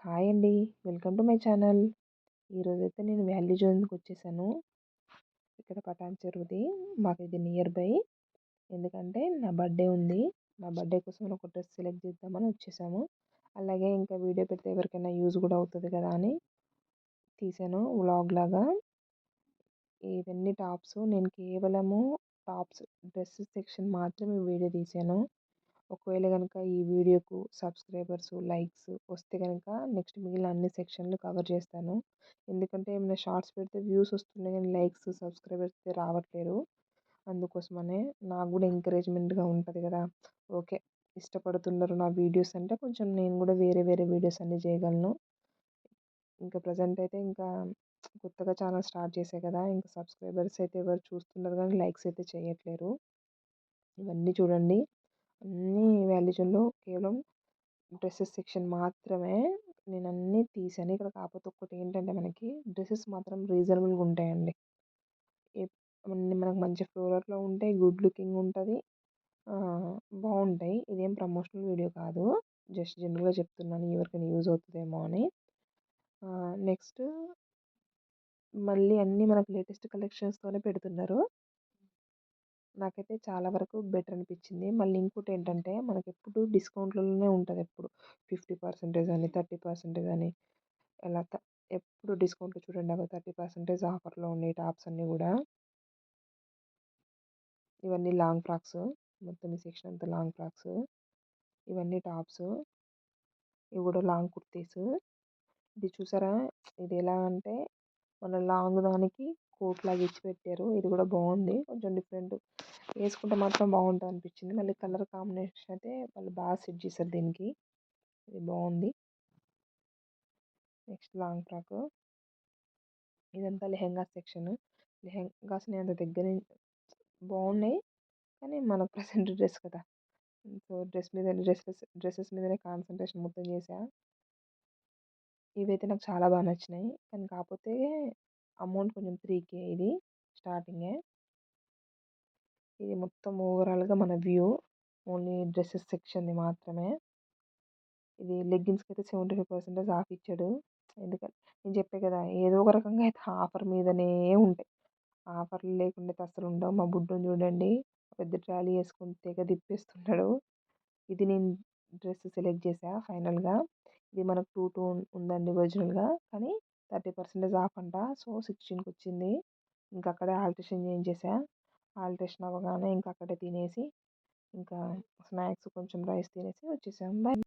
Hi అండి. Welcome to my channel. ఈరోజైతే నేను వాల్యూ జోన్‌కి వచ్చేసాను. ఇక్కడ పటాన్ చెరువుది. మాకు ఇది నియర్ బై. ఎందుకంటే నా బర్త్‌డే ఉంది. నా బర్త్‌డే కోసం ఒక డ్రెస్ సెలెక్ట్ చేద్దామని వచ్చేసాము. అలాగే ఇంకా వీడియో పెడితే ఎవరికైనా యూజ్ కూడా అవుతుంది కదా అని తీసాను వ్లాగ్ లాగా. ఇవన్నీ టాప్స్. నేను కేవలము టాప్స్ డ్రెస్ సెక్షన్ మాత్రమే వీడియో తీసాను. ఒకవేళ కనుక ఈ వీడియోకు సబ్స్క్రైబర్స్ లైక్స్ వస్తే కనుక నెక్స్ట్ మిగిలిన అన్ని సెక్షన్లు కవర్ చేస్తాను. ఎందుకంటే ఏమైనా షార్ట్స్ పెడితే వ్యూస్ వస్తున్నాయి కానీ లైక్స్ సబ్స్క్రైబర్స్ అయితే రావట్లేరు. అందుకోసమనే నాకు కూడా ఎంకరేజ్మెంట్గా ఉంటుంది కదా. ఓకే, ఇష్టపడుతున్నారు నా వీడియోస్ అంటే కొంచెం నేను కూడా వేరే వేరే వీడియోస్ అన్నీ చేయగలను. ఇంకా ప్రజెంట్ అయితే ఇంకా కొత్తగా ఛానల్ స్టార్ట్ చేసే కదా, ఇంకా సబ్స్క్రైబర్స్ అయితే ఎవరు చూస్తున్నారు కానీ లైక్స్ అయితే చేయట్లేరు. ఇవన్నీ చూడండి, అన్నీ వాల్యుయేషన్లో కేవలం డ్రెస్సెస్ సెక్షన్ మాత్రమే నేను అన్నీ తీసాను. ఇక్కడ కాకపోతే ఒక్కటి ఏంటంటే మనకి డ్రెస్సెస్ మాత్రం రీజనబుల్గా ఉంటాయండి. అన్నీ మనకు మంచి ఫ్లోరల్లో ఉంటాయి, గుడ్ లుకింగ్ ఉంటుంది, బాగుంటాయి. ఇదేం ప్రమోషనల్ వీడియో కాదు, జస్ట్ జనరల్గా చెప్తున్నాను ఎవరికైనా యూజ్ అవుతుందేమో అని. నెక్స్ట్ మళ్ళీ అన్నీ మనకు లేటెస్ట్ కలెక్షన్స్తోనే పెడుతున్నారు. నాకైతే చాలా వరకు బెటర్ అనిపించింది. మళ్ళీ ఇంకోటి ఏంటంటే మనకి ఎప్పుడు డిస్కౌంట్లలోనే ఉంటుంది. ఎప్పుడు 50% అని 30% అని ఎలా ఎప్పుడు డిస్కౌంట్లో చూడండి. అవి 30% ఆఫర్లో ఉన్నాయి టాప్స్ అన్నీ కూడా. ఇవన్నీ లాంగ్ ఫ్రాక్స్, మొత్తం ఈ సెక్షన్ అంతా లాంగ్ ఫ్రాక్స్. ఇవన్నీ టాప్స్, ఇవి కూడా లాంగ్ కుర్తీస్. ఇది చూసారా, ఇది ఎలా అంటే మన లాంగ్ దానికి కోట్ లాగా ఇచ్చి పెట్టారు. ఇది కూడా బాగుంది, కొంచెం డిఫరెంట్. వేసుకుంటే మాత్రం బాగుంటుంది అనిపించింది. మళ్ళీ కలర్ కాంబినేషన్ అయితే వాళ్ళు బాగా సెట్ చేశారు దీనికి. ఇది బాగుంది. Next long frock. ఇదంతా లెహెంగా సెక్షన్. లెహెంగాస్ నేను అంత దగ్గర బాగున్నాయి కానీ మనకు ప్రజెంట్ డ్రెస్ కదా, సో డ్రెస్సెస్ మీదనే కాన్సన్ట్రేషన్ మొత్తం చేసా. ఇవైతే నాకు చాలా బాగా నచ్చినాయి కానీ కాకపోతే అమౌంట్ కొంచెం 3K ఇది స్టార్టింగే. ఇది మొత్తం ఓవరాల్గా మన వ్యూ ఓన్లీ డ్రెస్సెస్ సెక్షన్ది మాత్రమే. ఇది లెగ్గిన్స్కి అయితే 75% ఆఫ్ ఇచ్చాడు. ఎందుకంటే నేను చెప్పే కదా, ఏదో ఒక రకంగా అయితే ఆఫర్ మీదనే ఉంటాయి. ఆఫర్లు లేకుండా అయితే అసలు ఉండవు. మా బుడ్డని చూడండి, పెద్ద ట్రాలీ వేసుకొని తెగ తిప్పేస్తున్నాడు. ఇది నేను డ్రెస్ సెలెక్ట్ చేసా ఫైనల్గా. ఇది మనకు 2 ఉందండి ఒరిజినల్గా, కానీ 30% ఆఫ్ అంట. సో 16కి వచ్చింది. ఇంకా అక్కడే ఆల్ట్రేషన్ చేయించేసా. ఆల్ట్రేషన్ అవ్వగానే ఇంకా అక్కడే తినేసి ఇంకా స్నాక్స్ కొంచెం రైస్ తినేసి వచ్చేసాం. బాయ్.